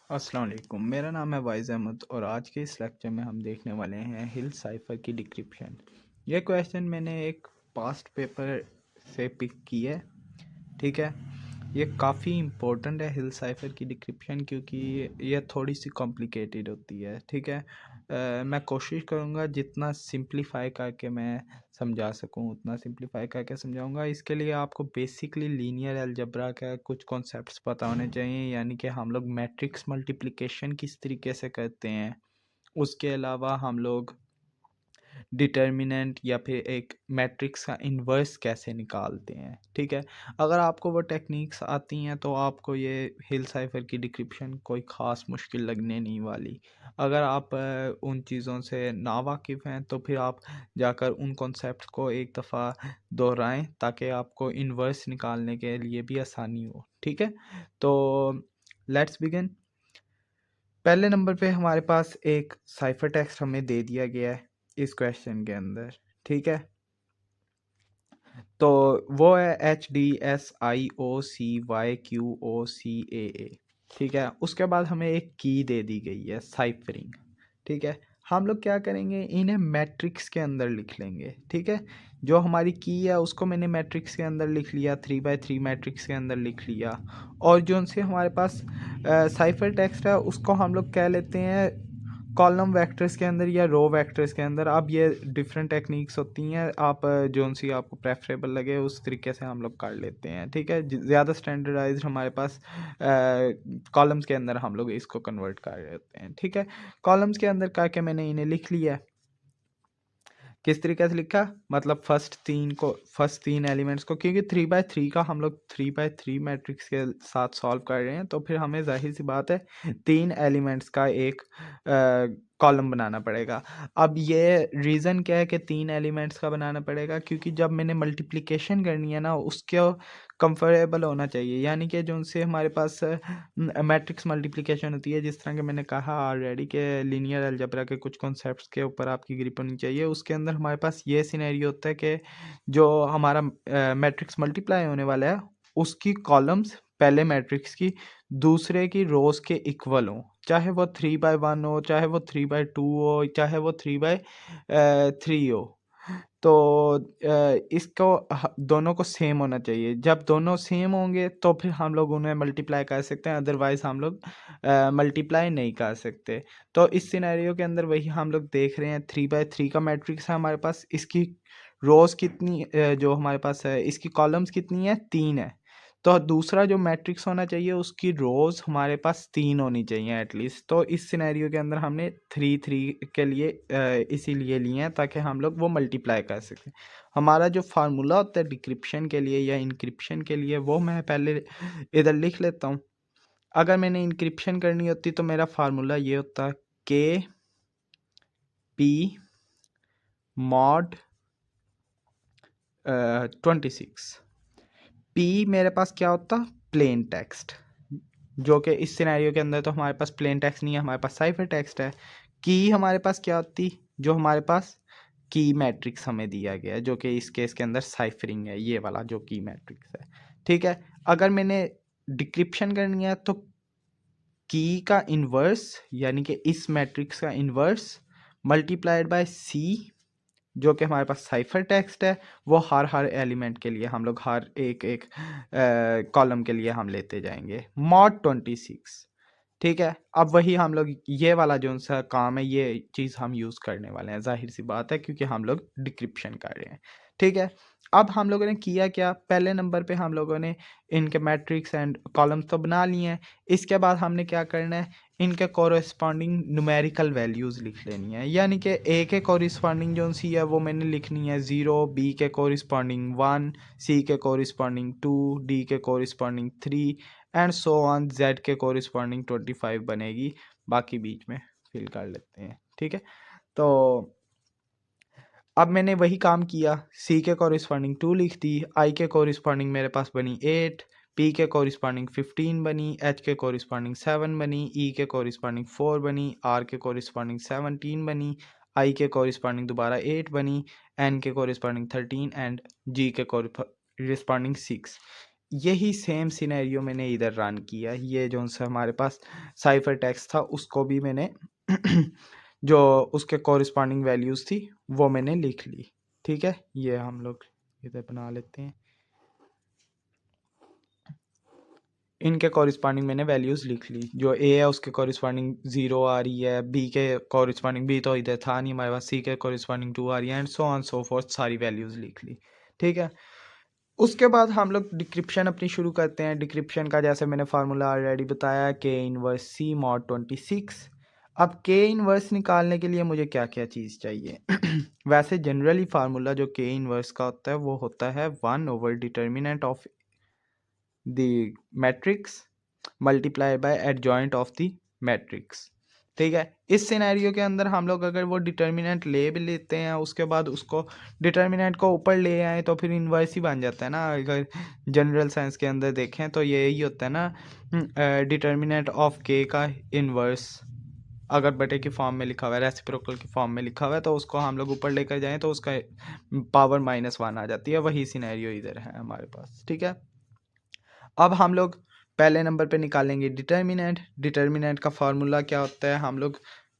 अस्सलाम वालेकुम। मेरा नाम है वाइज़ अहमद और आज के इस लेक्चर में हम देखने वाले हैं हिल साइफ़र की डिक्रिप्शन। ये क्वेश्चन मैंने एक पास्ट पेपर से पिक की है। ठीक है, ये काफ़ी इम्पोर्टेंट है हिल साइफ़र की डिक्रिप्शन, क्योंकि ये थोड़ी सी कॉम्प्लिकेटेड होती है। ठीक है, मैं कोशिश करूँगा जितना सिंप्लीफाई करके मैं समझा सकूँ उतना सिंप्लीफाई करके समझाऊँगा। इसके लिए आपको बेसिकली लीनियर अलजेब्रा का कुछ कॉन्सेप्ट्स पता होने चाहिए, यानी कि हम लोग मैट्रिक्स मल्टीप्लिकेशन किस तरीके से करते हैं। उसके अलावा हम लोग डिटर्मिनेंट या फिर एक मैट्रिक्स का इन्वर्स कैसे निकालते हैं। ठीक है, अगर आपको वो टेक्निक्स आती हैं तो आपको ये हिल साइफर की डिक्रिप्शन कोई ख़ास मुश्किल लगने नहीं वाली। अगर आप उन चीज़ों से नावाकिफ़ हैं तो फिर आप जाकर उन कॉन्सेप्ट को एक दफ़ा दोहराएं ताकि आपको इन्वर्स निकालने के लिए भी आसानी हो। ठीक है, तो लेट्स बिगिन। पहले नंबर पे हमारे पास एक साइफर टेक्स्ट हमें दे दिया गया है इस क्वेश्चन के अंदर। ठीक है, तो वो है HDSIOCYQOCAA। ठीक है, उसके बाद हमें एक की दे दी गई है साइफरिंग। ठीक है, हम लोग क्या करेंगे, इन्हें मैट्रिक्स के अंदर लिख लेंगे। ठीक है, जो हमारी की है उसको मैंने मैट्रिक्स के अंदर लिख लिया, 3x3 मैट्रिक्स के अंदर लिख लिया। और जो उनसे हमारे पास साइफर टेक्स्ट है उसको हम लोग कह लेते हैं कॉलम वेक्टर्स के अंदर या रो वेक्टर्स के अंदर। अब ये डिफरेंट टेक्निक्स होती हैं, आप जोन सी आपको प्रेफरेबल लगे उस तरीके से हम लोग कर लेते हैं। ठीक है, ज़्यादा स्टैंडर्डाइज्ड हमारे पास कॉलम्स के अंदर हम लोग इसको कन्वर्ट कर रहे होते हैं। ठीक है, कॉलम्स के अंदर करके मैंने इन्हें लिख लिया है। किस तरीके से लिखा, मतलब फर्स्ट तीन एलिमेंट्स को, क्योंकि 3x3 का हम लोग 3x3 मैट्रिक्स के साथ सॉल्व कर रहे हैं तो फिर हमें जाहिर सी बात है 3 एलिमेंट्स का एक कॉलम बनाना पड़ेगा। अब ये रीज़न क्या है कि 3 एलिमेंट्स का बनाना पड़ेगा, क्योंकि जब मैंने मल्टीप्लिकेशन करनी है ना उसके कंफर्टेबल होना चाहिए, यानी कि जो उनसे हमारे पास मैट्रिक्स मल्टीप्लिकेशन होती है, जिस तरह के मैंने कहा ऑलरेडी कि लीनियर अलजेब्रा के कुछ कॉन्सेप्ट्स के ऊपर आपकी ग्रिप होनी चाहिए। उसके अंदर हमारे पास ये सिनेरियो होता है कि जो हमारा मैट्रिक्स मल्टीप्लाई होने वाला है उसकी कॉलम्स पहले मैट्रिक्स की दूसरे की रोज के इक्वल हो, चाहे वो 3x1 हो, चाहे वो 3x2 हो, चाहे वो 3x3 हो। तो इसको दोनों को सेम होना चाहिए। जब दोनों सेम होंगे तो फिर हम लोग उन्हें मल्टीप्लाई कर सकते हैं, अदरवाइज़ हम लोग मल्टीप्लाई नहीं कर सकते। तो इस सिनेरियो के अंदर वही हम लोग देख रहे हैं, 3x3 का मैट्रिक्स है हमारे पास, इसकी रोज़ कितनी जो हमारे पास है, इसकी कॉलम्स कितनी है, 3 है। तो दूसरा जो मैट्रिक्स होना चाहिए उसकी रोज़ हमारे पास 3 होनी चाहिए एटलीस्ट। तो इस सिनेरियो के अंदर हमने 3 के लिए इसीलिए लिए हैं ताकि हम लोग वो मल्टीप्लाई कर सकें। हमारा जो फार्मूला होता है डिक्रिप्शन के लिए या इनक्रिप्शन के लिए वो मैं पहले इधर लिख लेता हूँ। अगर मैंने इनक्रिप्शन करनी होती तो मेरा फार्मूला ये होता के पी मॉड 26। पी मेरे पास क्या होता, प्लेन टेक्स्ट, जो कि इस सिनेरियो के अंदर तो हमारे पास प्लेन टेक्स्ट नहीं है, हमारे पास साइफर टेक्स्ट है। की हमारे पास क्या होती, जो हमारे पास की मैट्रिक्स हमें दिया गया है, जो कि इस केस के अंदर साइफरिंग है, ये वाला जो की मैट्रिक्स है। ठीक है, अगर मैंने डिक्रिप्शन करनी है तो की का इन्वर्स, यानी कि इस मैट्रिक्स का इन्वर्स मल्टीप्लाइड बाय सी, जो कि हमारे पास साइफर टेक्स्ट है, वो हर एलिमेंट के लिए हम लोग हर एक एक कॉलम के लिए हम लेते जाएंगे, मॉड 26। ठीक है, अब वही हम लोग ये वाला जो सा काम है ये चीज़ हम यूज़ करने वाले हैं, जाहिर सी बात है क्योंकि हम लोग डिक्रिप्शन कर रहे हैं। ठीक है, अब हम लोगों ने किया क्या, पहले नंबर पे हम लोगों ने इनके मैट्रिक्स एंड कॉलम्स तो बना लिए हैं। इसके बाद हमने क्या करना है, इनके कॉरेस्पॉन्डिंग न्यूमेरिकल वैल्यूज़ लिख लेनी है, यानी कि ए के कॉरेस्पॉन्डिंग जो सी है वो मैंने लिखनी है 0, बी के कॉरेस्पॉन्डिंग 1, सी के कॉरेस्पॉन्डिंग 2, डी के corresponding 3 and so on, Z के कॉरेस्पॉन्डिंग 25 बनेगी, बाकी बीच में फिल कर लेते हैं। ठीक है, तो अब मैंने वही काम किया, सी के कॉरेस्पॉन्डिंग 2 लिख दी, आई के कॉरेस्पॉन्डिंग मेरे पास बनी 8, पी के कॉरेस्पॉन्डिंग 15 बनी, एच के कॉरेस्पॉन्डिंग 7 बनी, ई के कॉरेस्पॉन्डिंग 4 बनी, आर के कॉरेस्पॉन्डिंग 17 बनी, आई के कॉरेस्पॉन्डिंग दोबारा 8 बनी, एन के कॉरेस्पॉन्डिंग 13 एंड जी के कॉरेस्पॉन्डिंग 6। यही सेम सिनेरियो मैंने इधर रन किया। ये जो सा हमारे पास साइफर टेक्स्ट था उसको भी मैंने जो उसके कॉरिस्पॉन्डिंग वैल्यूज़ थी वो मैंने लिख ली। ठीक है, ये हम लोग इधर बना लेते हैं। इनके कॉरिस्पॉन्डिंग मैंने वैल्यूज़ लिख ली। जो ए है उसके कॉरिस्पॉन्डिंग 0 आ रही है, बी के कॉरिस्पॉन्डिंग, बी तो इधर था नहीं हमारे पास, सी के कॉरिस्पॉन्डिंग 2 आ रही है, and so on so fourth, सारी वैल्यूज़ लिख ली। ठीक है, उसके बाद हम लोग डिक्रिप्शन अपनी शुरू करते हैं। डिक्रिप्शन का जैसे मैंने फार्मूला ऑलरेडी बताया, के इनवर्स सी मॉड 26। अब के इनवर्स निकालने के लिए मुझे क्या क्या चीज़ चाहिए वैसे जनरली फार्मूला जो के इनवर्स का होता है वो होता है 1 over determinant of the matrix multiply by adjoint of the matrix. ठीक है, इस सिनेरियो के अंदर हम लोग अगर वो डिटर्मिनेंट ले भी लेते हैं, उसके बाद उसको डिटर्मिनेंट को ऊपर ले आए तो फिर इन्वर्स ही बन जाता है ना। अगर जनरल साइंस के अंदर देखें तो यही होता है ना, डिटर्मिनेंट ऑफ के का इन्वर्स अगर बटे की फॉर्म में लिखा हुआ है, रेसिप्रोकल की फॉर्म में लिखा हुआ है, तो उसको हम लोग ऊपर लेकर जाएं तो उसका पावर -1 आ जाती है। वही सिनेरियो इधर है हमारे पास। ठीक है, अब हम लोग पहले नंबर पे निकालेंगे डिटर्मिनेंट। डिटर्मिनेंट का फार्मूला क्या होता है, हम लोग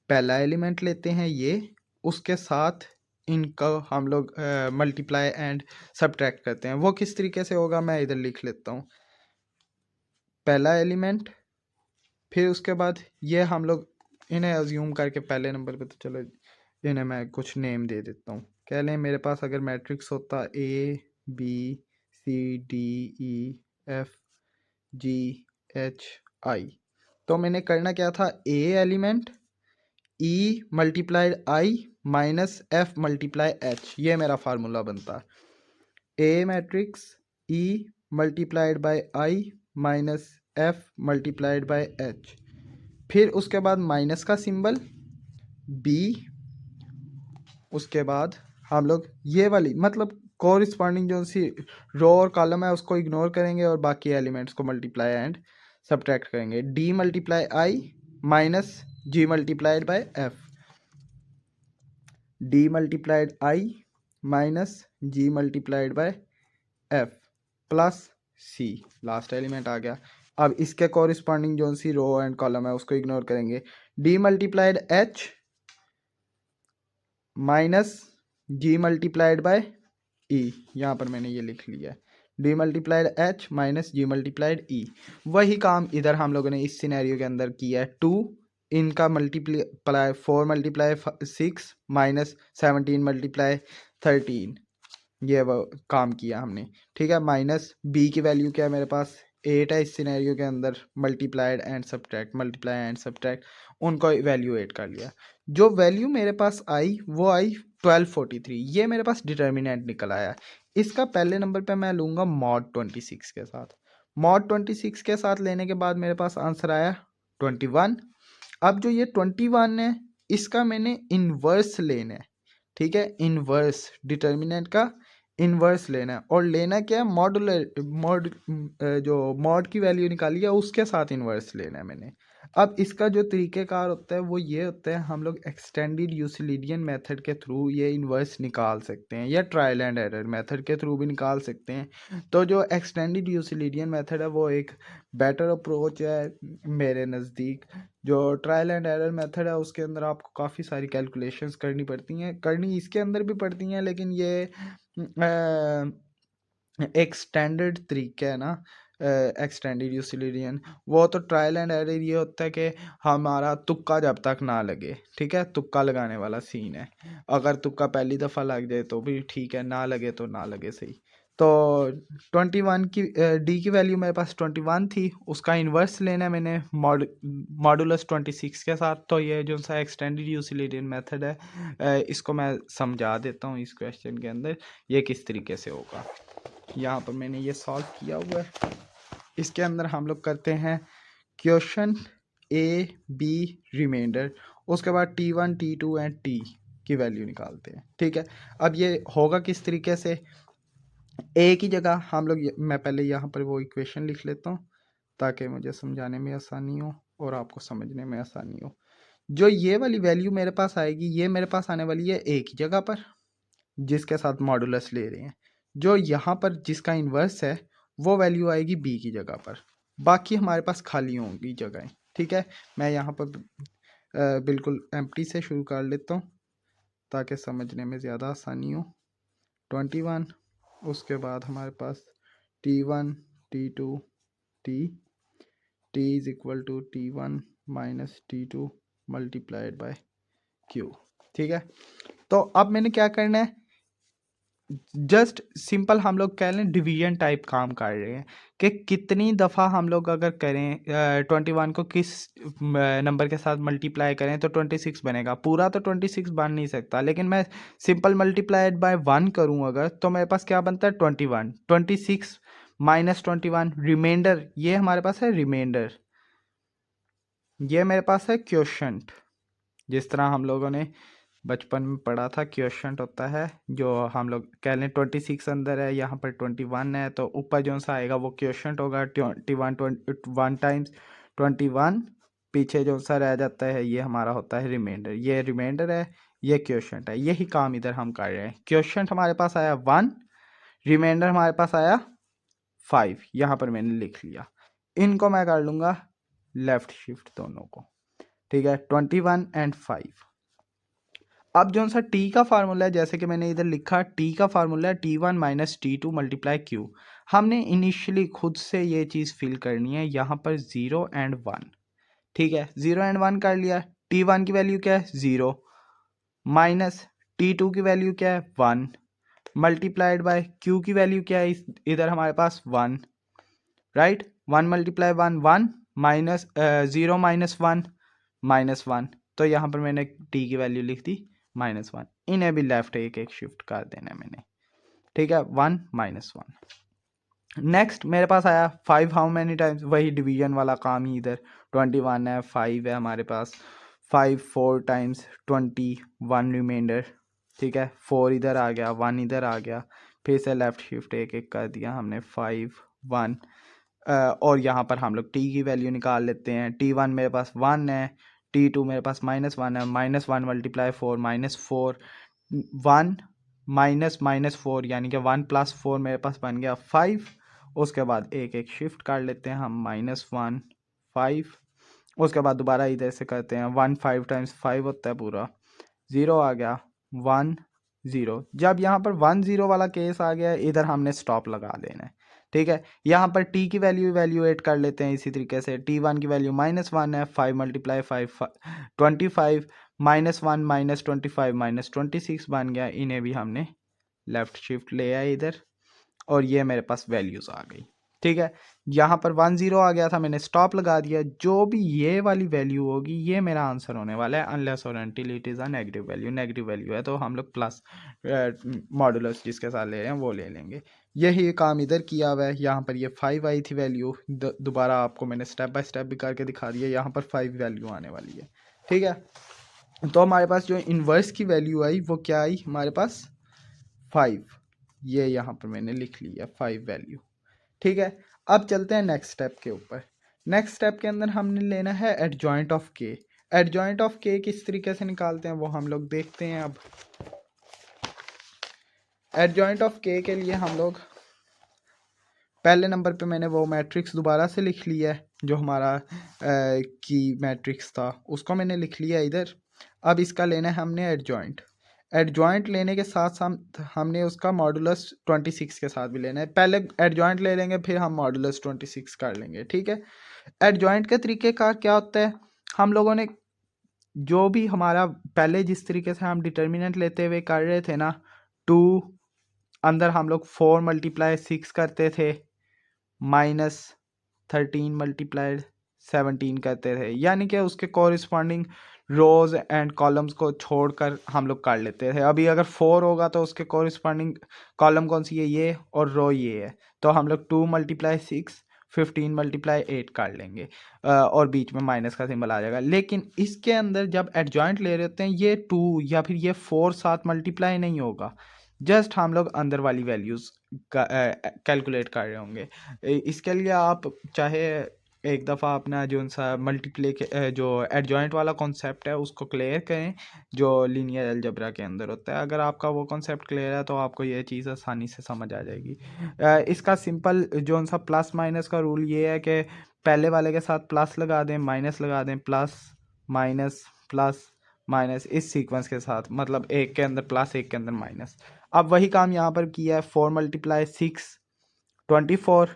पहला एलिमेंट लेते हैं ये, उसके साथ इनका हम लोग मल्टीप्लाई एंड सब्ट्रैक्ट करते हैं। वो किस तरीके से होगा मैं इधर लिख लेता हूँ। पहला एलिमेंट, फिर उसके बाद ये हम लोग इन्हें अज्यूम करके पहले नंबर पे, तो चलो इन्हें मैं कुछ नेम दे देता हूँ। कह लें मेरे पास अगर मैट्रिक्स होता ABCDEFGHI, तो मैंने करना क्या था, a element E multiplied I minus F multiply H, ये मेरा फार्मूला बनता। A matrix E multiplied by I minus F multiplied by H, फिर उसके बाद माइनस का सिंबल B, उसके बाद हम लोग ये वाली मतलब कोरिस्पॉन्डिंग जो सी रो और कॉलम है उसको इग्नोर करेंगे और बाकी एलिमेंट्स को मल्टीप्लाई एंड सब्ट्रैक्ट करेंगे। D multiply I minus G multiplied by F, D multiplied I minus G multiplied by F plus C, last element आ गया। अब इसके कॉरिस्पॉन्डिंग जो सी रो एंड कॉलम है उसको इग्नोर करेंगे। D multiplied H minus G multiplied bye E, यहाँ पर मैंने ये लिख लिया है, D multiplied H minus G multiplied E। वही काम इधर हम लोगों ने इस सिनेरियो के अंदर किया है। 2 इनका मल्टीप्लाई 4 मल्टीप्लाई 6 माइनस 17 मल्टीप्लाई 13, ये वो काम किया हमने। ठीक है, माइनस B की वैल्यू क्या है मेरे पास 8 है इस सिनेरियो के अंदर, multiplied and subtract, multiply and subtract, उनको वैल्यू 8 कर लिया। जो वैल्यू मेरे पास आई वो आई 1243, ये मेरे पास डिटर्मिनेंट निकल आया। इसका पहले नंबर पे मैं लूँगा मॉड 26 के साथ। मॉड 26 के साथ लेने के बाद मेरे पास आंसर आया 21। अब जो ये 21 है इसका मैंने इन्वर्स लेना है। ठीक है, इन्वर्स डिटर्मिनेंट का इन्वर्स लेना है, और लेना क्या है, मॉडुलर मॉड जो मॉड की वैल्यू निकाली है उसके साथ इन्वर्स लेना है मैंने। अब इसका जो तरीक़ेकार होता है वो ये होता है, हम लोग एक्सटेंडेड यूक्लिडियन मेथड के थ्रू ये इन्वर्स निकाल सकते हैं, या ट्रायल एंड एरर मेथड के थ्रू भी निकाल सकते हैं। तो जो एक्सटेंडेड यूक्लिडियन मेथड है वो एक बेटर अप्रोच है मेरे नज़दीक। जो ट्रायल एंड एरर मेथड है उसके अंदर आपको काफ़ी सारी कैलकुलेशंस करनी पड़ती हैं, करनी इसके अंदर भी पड़ती हैं, लेकिन ये एक स्टैंडर्ड तरीका है ना एक्सटेंडेड यूक्लिडियन। वो तो ट्रायल एंड एरर ये होता है कि हमारा तुक्का जब तक ना लगे, ठीक है, तुक्का लगाने वाला सीन है। अगर तुक्का पहली दफ़ा लग जाए तो भी ठीक है, ना लगे तो ना लगे, सही। तो 21 की डी की वैल्यू मेरे पास 21 थी, उसका इन्वर्स लेना है मैंने मॉडुलस 26 के साथ। तो ये जो सा एक्सटेंडेड यूक्लिडियन मेथड है इसको मैं समझा देता हूँ इस क्वेश्चन के अंदर ये किस तरीके से होगा। यहाँ पर मैंने ये सॉल्व किया हुआ है। इसके अंदर हम लोग करते हैं क्वेश्चन ए बी रिमाइंडर, उसके बाद T1 T2 एंड T की वैल्यू निकालते हैं। ठीक है, अब ये होगा किस तरीके से, ए की जगह हम लोग मैं पहले यहाँ पर वो इक्वेशन लिख लेता हूँ ताकि मुझे समझाने में आसानी हो और आपको समझने में आसानी हो। जो ये वाली वैल्यू मेरे पास आएगी ये मेरे पास आने वाली है ए की जगह पर, जिसके साथ मॉडुलस ले रहे हैं। जो यहाँ पर जिसका इन्वर्स है वो वैल्यू आएगी बी की जगह पर, बाकी हमारे पास खाली होंगी जगहें। ठीक है, मैं यहाँ पर बिल्कुल एम्प्टी से शुरू कर लेता हूँ ताकि समझने में ज़्यादा आसानी हो। 21, उसके बाद हमारे पास T1 T2 T is equal to T1 minus T2 multiplied by Q। ठीक है, तो अब मैंने क्या करना है, जस्ट सिंपल हम लोग कह लें डिवीजन टाइप काम कर रहे हैं कि कितनी दफ़ा हम लोग अगर करें 21 को किस नंबर के साथ मल्टीप्लाई करें तो 26 बनेगा। पूरा तो 26 बन नहीं सकता, लेकिन मैं सिंपल मल्टीप्लाइड बाय 1 करूं अगर, तो मेरे पास क्या बनता है 21, 26 माइनस 21 रिमाइंडर, ये हमारे पास है रिमाइंडर, ये मेरे पास है क्वोशंट। जिस तरह हम लोगों ने बचपन में पढ़ा था क्वोशंट होता है, जो हम लोग कह लें 26 अंदर है, यहाँ पर 21 है, तो ऊपर जो सा आएगा वो क्वोशंट होगा। 21 टाइम्स 21, पीछे जो सा रह जाता है ये हमारा होता है रिमाइंडर। ये रिमाइंडर है, ये क्वोशंट है। यही काम इधर हम कर रहे हैं। क्वोशंट हमारे पास आया 1, रिमाइंडर हमारे पास आया 5, यहाँ पर मैंने लिख लिया। इनको मैं कर लूँगा लेफ्ट शिफ्ट दोनों को। ठीक है, 21 एंड 5। अब जो सा टी का फार्मूला है, जैसे कि मैंने इधर लिखा, टी का फार्मूला है T1 minus T2 multiply Q। हमने इनिशियली खुद से ये चीज़ फिल करनी है, यहाँ पर 0 एंड 1। ठीक है, 0 एंड 1 कर लिया। T1 की वैल्यू क्या है 0, माइनस T2 की वैल्यू क्या है 1, मल्टीप्लाइड बाय Q की वैल्यू क्या है इधर हमारे पास 1, right. 1 multiply 1 1, minus 0 minus 1 minus 1, तो यहाँ पर मैंने टी की वैल्यू लिख दी -1। इन्हें भी लेफ्ट एक एक शिफ्ट कर देना है मैंने। ठीक है, 1 -1। नेक्स्ट मेरे पास आया 5, हाउ मैनी टाइम्स, वही डिवीजन वाला काम ही इधर। 21 है, 5 है हमारे पास, 5 4 टाइम्स 21 रिमाइंडर। ठीक है, 4 इधर आ गया, 1 इधर आ गया, फिर से लेफ्ट शिफ्ट एक एक कर दिया हमने। 5 1, और यहाँ पर हम लोग टी की वैल्यू निकाल लेते हैं। T1 मेरे पास 1 है, T2 मेरे पास -1 है, -1 मल्टीप्लाई 4 -4, 1 -4 यानी कि 1 + 4 मेरे पास बन गया 5। उसके बाद एक एक शिफ्ट कर लेते हैं हम, -1 5, उसके बाद दोबारा इधर से करते हैं 1 5 टाइम्स 5 होता है पूरा, 0 आ गया, 1 0। जब यहाँ पर 1 0 वाला केस आ गया, इधर हमने स्टॉप लगा देना है। ठीक है, यहाँ पर टी की वैल्यू इवैल्यूएट कर लेते हैं इसी तरीके से। T1 की वैल्यू -1 है, 5 मल्टीप्लाई 5 25, -1 -25 -26 बन गया। इन्हें भी हमने लेफ्ट शिफ्ट ले आए इधर, और ये मेरे पास वैल्यूज़ आ गई। ठीक है, यहाँ पर 1 0 आ गया था, मैंने स्टॉप लगा दिया। जो भी ये वाली वैल्यू होगी ये मेरा आंसर होने वाला है, अनलेस और until it is a negative value. Negative value है तो हम लोग प्लस मॉडुलस जिसके साथ ले रहे हैं वो ले लेंगे। यही काम इधर किया हुआ है। यहाँ पर ये 5 आई थी वैल्यू, दोबारा आपको मैंने स्टेप बाय स्टेप भी करके दिखा दिया। यहाँ पर 5 वैल्यू आने वाली है। ठीक है, तो हमारे पास जो इन्वर्स की वैल्यू आई वो क्या आई हमारे पास 5, ये यहाँ पर मैंने लिख लिया 5 वैल्यू। ठीक है, अब चलते हैं नेक्स्ट स्टेप के ऊपर। नेक्स्ट स्टेप के अंदर हमने लेना है एडजॉइंट ऑफ के। एडजॉइंट ऑफ के किस तरीके से निकालते हैं वो हम लोग देखते हैं। अब एडजॉइंट ऑफ के लिए हम लोग पहले नंबर पे मैंने वो मैट्रिक्स दोबारा से लिख लिया है, जो हमारा की मैट्रिक्स था उसको मैंने लिख लिया इधर। अब इसका लेना है हमने एडजॉइंट। एडजॉइंट लेने के साथ साथ हमने उसका मॉडुलस 26 के साथ भी लेना है। पहले एडजॉइंट ले लेंगे, फिर हम मॉडुलस 26 कर लेंगे। ठीक है, एडजॉइंट के तरीके का क्या होता है, हम लोगों ने जो भी हमारा पहले जिस तरीके से हम डिटर्मिनेंट लेते हुए कर रहे थे ना, 2 अंदर हम लोग 4 मल्टीप्लाई 6 करते थे, -13 मल्टीप्लाइड 17 करते थे, यानी कि उसके कॉरिस्पॉन्डिंग रोज एंड कॉलम्स को छोड़कर हम लोग कर लेते थे। अभी अगर 4 होगा तो उसके कॉरिस्पॉन्डिंग कॉलम कौन सी है, ये, और रो ये है, तो हम लोग 2 मल्टीप्लाई 6 15 मल्टीप्लाई 8 कर लेंगे, और बीच में माइनस का सिंबल आ जाएगा। लेकिन इसके अंदर जब एडजॉइंट ले रहे होते हैं, ये 2 या फिर ये 4 साथ मल्टीप्लाई नहीं होगा, जस्ट हम लोग अंदर वाली वैल्यूज़ का कैलकुलेट कर रहे होंगे। इसके लिए आप चाहे एक दफ़ा अपना जो सा जो एडजॉइंट वाला कॉन्सेप्ट है उसको क्लियर करें जो लीनियर अलजेब्रा के अंदर होता है। अगर आपका वो कॉन्सेप्ट क्लियर है तो आपको ये चीज़ आसानी से समझ आ जाएगी। इसका सिंपल जो सा प्लस माइनस का रूल ये है कि पहले वाले के साथ प्लस लगा दें, माइनस लगा दें, प्लस माइनस इस सीक्वेंस के साथ, मतलब एक के अंदर प्लस एक के अंदर माइनस। अब वही काम यहाँ पर किया है। 4 × 6 24,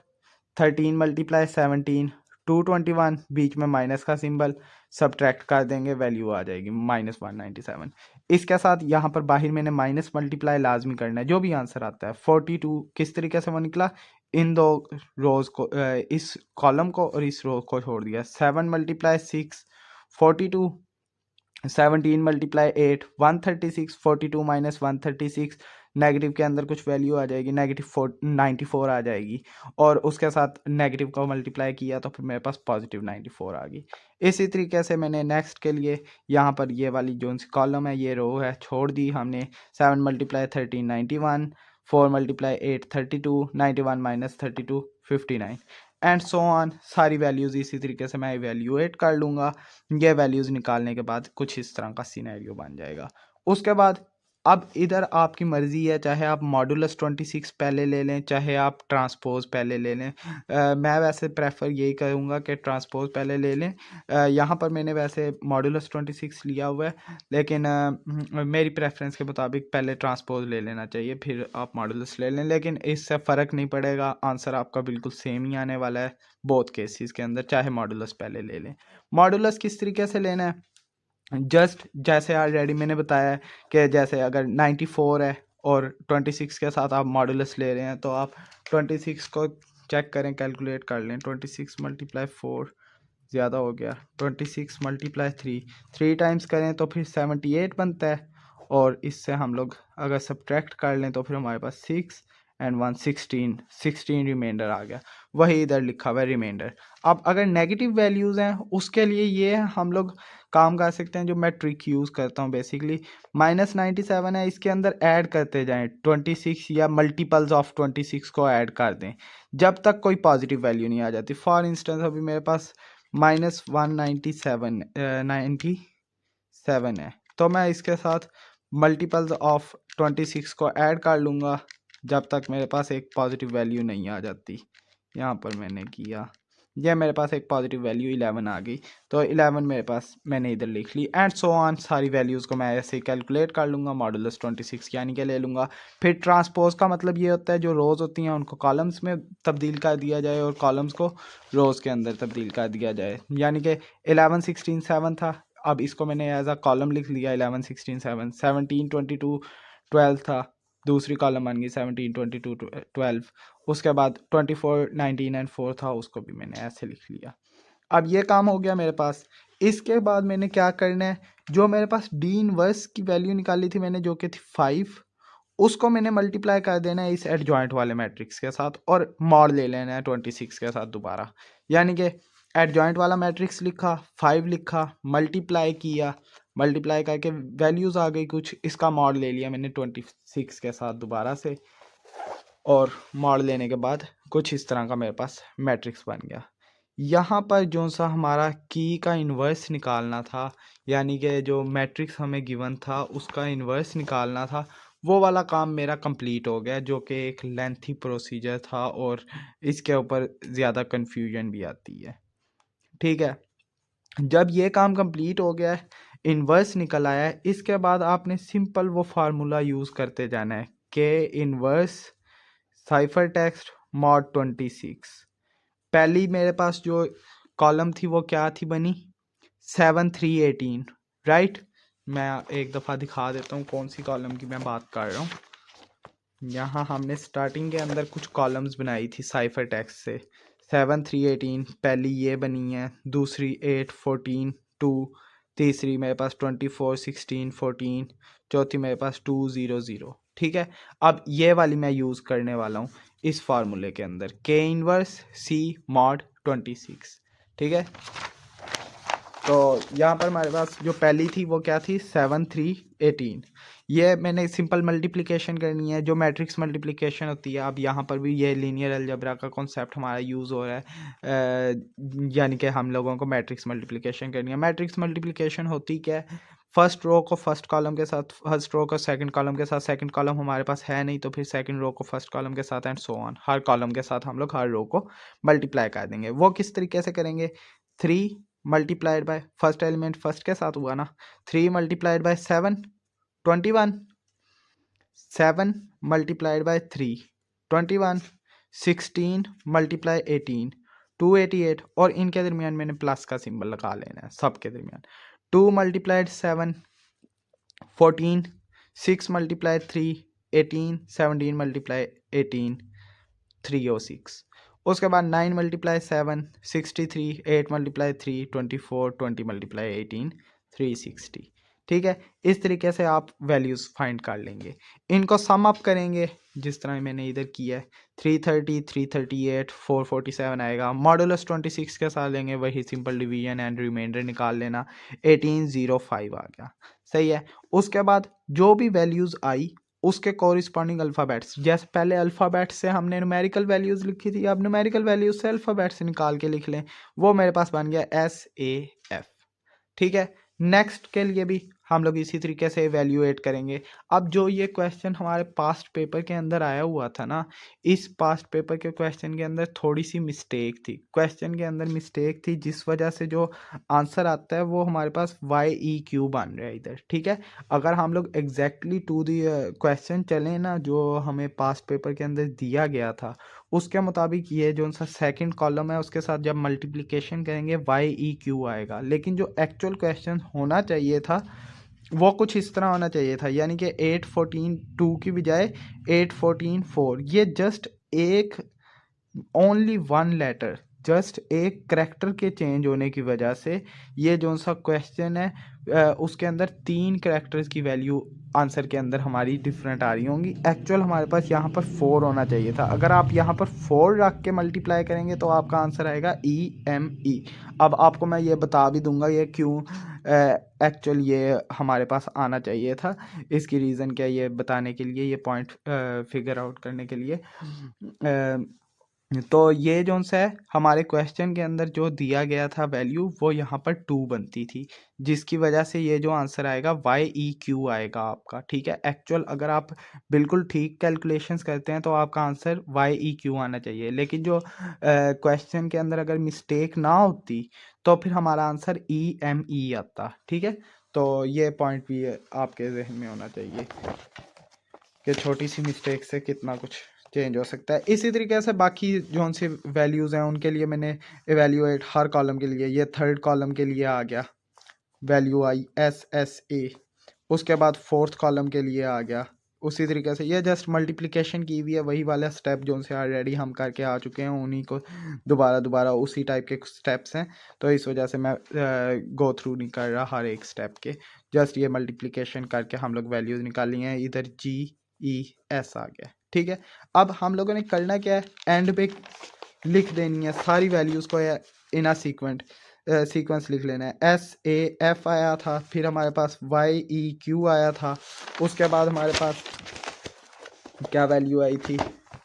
13 × 17 221, बीच में माइनस का सिंबल, सब्ट्रैक्ट कर देंगे, वैल्यू आ जाएगी -197। इसके साथ यहाँ पर बाहर मैंने माइनस मल्टीप्लाई लाजमी करना है, जो भी आंसर आता है। 42 किस तरीके से वो निकला, इन दो रोज को, इस कॉलम को और इस रो को छोड़ दिया। 7 × 6 42, 17 × 8 136, 42 - 136, नेगेटिव के अंदर कुछ वैल्यू आ जाएगी, -94 आ जाएगी, और उसके साथ नेगेटिव को मल्टीप्लाई किया तो फिर मेरे पास +94 आ गई। इसी तरीके से मैंने नेक्स्ट के लिए यहाँ पर ये वाली जो सी कॉलम है, ये रो है, छोड़ दी हमने। 7 × 13 91, 4 × 8 32, 91 - 32 59, एंड सो ऑन। सारी वैल्यूज़ इसी तरीके से मैं इवेल्यूएट कर लूँगा। ये वैल्यूज़ निकालने के बाद कुछ इस तरह का सिनेरियो बन जाएगा। उसके बाद अब इधर आपकी मर्ज़ी है, चाहे आप मॉडुलस 26 पहले ले लें, चाहे आप ट्रांसपोज पहले ले लें। मैं वैसे प्रेफर यही करूँगा कि ट्रांसपोज पहले ले लें। यहाँ पर मैंने वैसे मॉडुलस 26 लिया हुआ है, लेकिन मेरी प्रेफरेंस के मुताबिक पहले ट्रांसपोज ले लेना चाहिए, फिर आप मॉडुलस ले लें। लेकिन इससे फ़र्क नहीं पड़ेगा, आंसर आपका बिल्कुल सेम ही आने वाला है बोथ केसेस के अंदर, चाहे मॉडुलस पहले ले लें। मॉडुलस किस तरीके से लेना है, जस्ट जैसे ऑलरेडी मैंने बताया है कि जैसे अगर 94 है और 26 के साथ आप मॉडुलस ले रहे हैं, तो आप 26 को चेक करें, कैलकुलेट कर लें। 26 × 4 ज़्यादा हो गया, 26 × 3 टाइम्स करें तो फिर 78 बनता है, और इससे हम लोग अगर सब्ट्रैक्ट कर लें तो फिर हमारे पास 6 एंड 1 16 रिमाइंडर आ गया, वही इधर लिखा हुआ है रिमाइंडर। अब अगर नेगेटिव वैल्यूज़ हैं उसके लिए ये हम लोग काम कर सकते हैं, जो मैं ट्रिक यूज़ करता हूँ बेसिकली। -97 है, इसके अंदर ऐड करते जाएं 26 या मल्टीपल्स ऑफ 26 को ऐड कर दें जब तक कोई पॉजिटिव वैल्यू नहीं आ जाती। फॉर इंस्टेंस अभी मेरे पास -197 है, तो मैं इसके साथ मल्टीपल्स ऑफ 26 को ऐड कर लूँगा जब तक मेरे पास एक पॉजिटिव वैल्यू नहीं आ जाती। यहाँ पर मैंने किया, यह मेरे पास एक पॉजिटिव वैल्यू 11 आ गई, तो 11 मेरे पास मैंने इधर लिख ली, एंड सो ऑन। सारी वैल्यूज़ को मैं ऐसे ही कैलकुलेट कर लूँगा, मॉडुलस 26 यानी कि ले लूँगा। फिर ट्रांसपोज का मतलब ये होता है जो रोज़ होती हैं उनको कॉलम्स में तब्दील कर दिया जाए और कॉलम्स को रोज़ के अंदर तब्दील कर दिया जाए, यानी कि 11 16 7 था, अब इसको मैंने एज अ कॉलम लिख लिया 11 16 7। 17 22 12 था, दूसरी कॉलम बन गई 17 22 12। उसके बाद 24 19 एंड 4 था, उसको भी मैंने ऐसे लिख लिया। अब ये काम हो गया मेरे पास। इसके बाद मैंने क्या करना है, जो मेरे पास डी इनवर्स की वैल्यू निकाली थी मैंने, जो कि थी 5, उसको मैंने मल्टीप्लाई कर देना है इस एडजॉइंट वाले मैट्रिक्स के साथ, और मॉड ले लेना है 26 के साथ दोबारा। यानी कि एडजॉइंट वाला मैट्रिक्स लिखा, 5 लिखा, मल्टीप्लाई किया, मल्टीप्लाई करके वैल्यूज़ आ गई कुछ, इसका मॉड ले लिया मैंने 26 के साथ दोबारा से, और मॉड लेने के बाद कुछ इस तरह का मेरे पास मैट्रिक्स बन गया। यहाँ पर जो सा हमारा की का इन्वर्स निकालना था, यानी कि जो मैट्रिक्स हमें गिवन था उसका इन्वर्स निकालना था, वो वाला काम मेरा कंप्लीट हो गया, जो कि एक लेंथी प्रोसीजर था और इसके ऊपर ज़्यादा कन्फ्यूजन भी आती है। ठीक है, जब ये काम कंप्लीट हो गया है, इन्वर्स निकल आया है, इसके बाद आपने सिंपल वो फार्मूला यूज़ करते जाना है, के इन्वर्स साइफर टेक्स्ट मॉड 26। पहली मेरे पास जो कॉलम थी वो क्या थी बनी, 7 3 18, राइट। मैं एक दफ़ा दिखा देता हूँ कौन सी कॉलम की मैं बात कर रहा हूँ। यहाँ हमने स्टार्टिंग के अंदर कुछ कॉलम्स बनाई थी साइफर टेक्स्ट से। 7 3 18 पहली ये बनी है, दूसरी 8 14 2, तीसरी मेरे पास 24 16 14, चौथी मेरे पास 2 0 0। ठीक है, अब ये वाली मैं यूज़ करने वाला हूँ इस फार्मूले के अंदर, के इनवर्स सी मॉड 26। ठीक है, तो यहाँ पर हमारे पास जो पहली थी वो क्या थी 7 3 18। ये मैंने सिंपल मल्टीप्लिकेशन करनी है, जो मैट्रिक्स मल्टीप्लिकेशन होती है। अब यहाँ पर भी ये लीनियर अलजेब्रा का कॉन्सेप्ट हमारा यूज़ हो रहा है, यानी कि हम लोगों को मैट्रिक्स मल्टीप्लिकेशन करनी है। मैट्रिक्स मल्टीप्लिकेशन होती क्या है, फर्स्ट रो को फर्स्ट कॉलम के साथ, फर्स्ट रो को सेकंड कॉलम के साथ, सेकंड कॉलम हमारे पास है नहीं तो फिर सेकंड रो को फर्स्ट कॉलम के साथ and so on, her column के साथ हम लोग हर रो को मल्टीप्लाई कर देंगे। वो किस तरीके से करेंगे, 3 multiplied by first element first के साथ हुआ ना, 3 multiplied by 7 21, 7 multiplied by 3 21, 16 multiply 18 288, और इनके दरमियान मैंने प्लस का सिंबल लगा लेना है सबके दरमियान। 2 मल्टीप्लाइड 7 14, 6 मल्टीप्लाई 3 18, 17 मल्टीप्लाई 18 306। उसके बाद 9 मल्टीप्लाई 7 63, 8 मल्टीप्लाई 3 24, 20 मल्टीप्लाई 18 360। ठीक है, इस तरीके से आप वैल्यूज़ फाइंड कर लेंगे। इनको सम अप करेंगे जिस तरह मैंने इधर किया है, 330 338 447 आएगा। मॉडुलस 26 के साथ लेंगे, वही सिंपल डिवीजन एंड रिमाइंडर निकाल लेना, 1805 आ गया। सही है। उसके बाद जो भी वैल्यूज़ आई उसके कॉरिस्पॉन्डिंग अल्फ़ाबेट्स, जैसे पहले अल्फ़ाबेट से हमने न्यूमेरिकल वैल्यूज़ लिखी थी, अब न्यूमेरिकल वैल्यूज़ से अल्फ़ाबेट से निकाल के लिख लें। वो मेरे पास बन गया SAF। ठीक है, नेक्स्ट के लिए भी हम लोग इसी तरीके से एवेल्यूएट करेंगे। अब जो ये क्वेश्चन हमारे पास्ट पेपर के अंदर आया हुआ था ना, इस पास्ट पेपर के क्वेश्चन के अंदर थोड़ी सी मिस्टेक थी, क्वेश्चन के अंदर मिस्टेक थी, जिस वजह से जो आंसर आता है वो हमारे पास YEQ बन रहा है इधर। ठीक है, अगर हम लोग एग्जैक्टली टू दी क्वेश्चन चलें ना, जो हमें पास्ट पेपर के अंदर दिया गया था, उसके मुताबिक ये जो सा सेकंड कॉलम है उसके साथ जब मल्टीप्लिकेशन करेंगे YEQ आएगा, लेकिन जो एक्चुअल क्वेश्चन होना चाहिए था वो कुछ इस तरह होना चाहिए था, यानी कि 8 14 2 की बजाय 8 14 4। ये जस्ट एक ओनली वन लेटर, जस्ट एक करेक्टर के चेंज होने की वजह से ये जो सा क्वेश्चन है उसके अंदर 3 करेक्टर्स की वैल्यू आंसर के अंदर हमारी डिफरेंट आ रही होंगी। एक्चुअल हमारे पास यहाँ पर 4 होना चाहिए था। अगर आप यहाँ पर 4 रख के मल्टीप्लाई करेंगे तो आपका आंसर आएगा EME। अब आपको मैं ये बता भी दूंगा ये क्यों एक्चुअल ये हमारे पास आना चाहिए था। इसकी रीज़न क्या, ये बताने के लिए, ये पॉइंट फिगर आउट करने के लिए। तो ये जो है हमारे क्वेश्चन के अंदर जो दिया गया था वैल्यू, वो यहाँ पर 2 बनती थी, जिसकी वजह से ये जो आंसर आएगा YEQ आएगा आपका। ठीक है, एक्चुअल अगर आप बिल्कुल ठीक कैलकुलेशंस करते हैं तो आपका आंसर YEQ आना चाहिए, लेकिन जो क्वेश्चन के अंदर अगर मिस्टेक ना होती तो फिर हमारा आंसर EME आता। ठीक है, तो ये पॉइंट भी आपके जहन में होना चाहिए कि छोटी सी मिस्टेक से कितना कुछ चेंज हो सकता है। इसी तरीके से बाकी जो सी वैल्यूज़ हैं उनके लिए मैंने एवेल्यूएट हर कॉलम के लिए, ये थर्ड कॉलम के लिए आ गया वैल्यू आई SSA। उसके बाद फोर्थ कॉलम के लिए आ गया उसी तरीके से। ये जस्ट मल्टीप्लिकेशन की हुई है, वही वाला स्टेप जो से ऑलरेडी हम करके आ चुके हैं, उन्हीं को दोबारा उसी टाइप के स्टेप्स हैं, तो इस वजह से मैं गो थ्रू नहीं कर रहा हर एक स्टेप के। जस्ट ये मल्टीप्लिकेशन करके हम लोग वैल्यूज़ निकाली हैं, इधर GES आ गया। ठीक है, अब हम लोगों ने करना क्या है, एंड पे लिख देनी है सारी वैल्यूज़ को इन सीक्वेंस लिख लेना है। SAF आया था, फिर हमारे पास YEQ आया था, उसके बाद हमारे पास क्या वैल्यू आई थी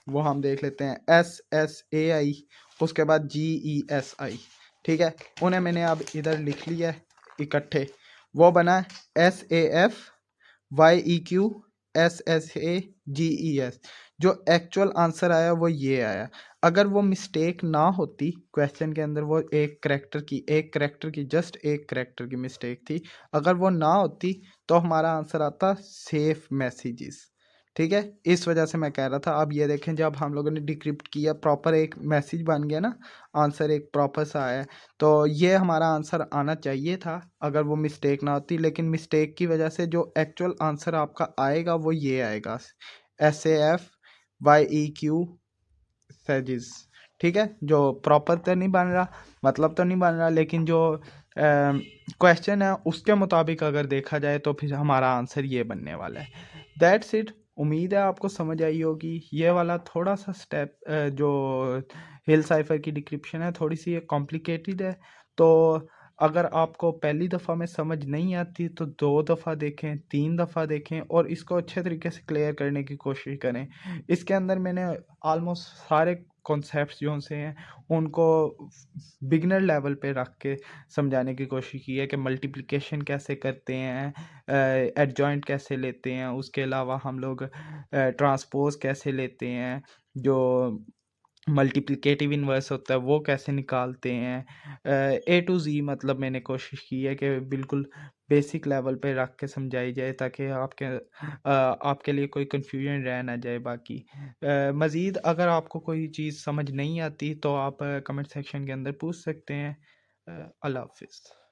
वो हम देख लेते हैं, SSA आई, उसके बाद GES आई। ठीक है, उन्हें मैंने अब इधर लिख लिया है इकट्ठे, वो बना SAF YEQ SSA GES। जो एक्चुअल आंसर आया वो ये आया। अगर वो मिस्टेक ना होती क्वेश्चन के अंदर, वो एक करेक्टर की जस्ट एक करेक्टर की मिस्टेक थी, अगर वो ना होती तो हमारा आंसर आता सेफ मैसेजेस। ठीक है, इस वजह से मैं कह रहा था। अब ये देखें, जब हम लोगों ने डिक्रिप्ट किया प्रॉपर एक मैसेज बन गया ना, आंसर एक प्रॉपर सा आया, तो ये हमारा आंसर आना चाहिए था अगर वो मिस्टेक ना होती, लेकिन मिस्टेक की वजह से जो एक्चुअल आंसर आपका आएगा वो ये आएगा SAF YEQ सैजिस। ठीक है, जो प्रॉपर तो नहीं बन रहा, मतलब तो नहीं बन रहा, लेकिन जो क्वेश्चन है उसके मुताबिक अगर देखा जाए तो फिर हमारा आंसर ये बनने वाला है। That's it. उम्मीद है आपको समझ आई होगी। ये वाला थोड़ा सा स्टेप जो हिल साइफर की डिक्रिप्शन है थोड़ी सी कॉम्प्लिकेटेड है, तो अगर आपको पहली दफ़ा में समझ नहीं आती तो 2 दफ़ा देखें, 3 दफ़ा देखें और इसको अच्छे तरीके से क्लियर करने की कोशिश करें। इसके अंदर मैंने ऑलमोस्ट सारे कॉन्सेप्ट्स जो से हैं उनको बिगिनर लेवल पे रख के समझाने की कोशिश की है कि मल्टीप्लिकेशन कैसे करते हैं, एडजॉइंट कैसे लेते हैं, उसके अलावा हम लोग ट्रांसपोज़ कैसे लेते हैं, जो मल्टीप्लिकेटिव इन्वर्स होता है वो कैसे निकालते हैं। ए टू ज़ी मतलब मैंने कोशिश की है कि बिल्कुल बेसिक लेवल पे रख के समझाई जाए ताकि आपके लिए कोई कन्फ्यूजन रह ना जाए बाकी। मज़ीद अगर आपको कोई चीज़ समझ नहीं आती तो आप कमेंट सेक्शन के अंदर पूछ सकते हैं। अल्लाह हाफ़िज़।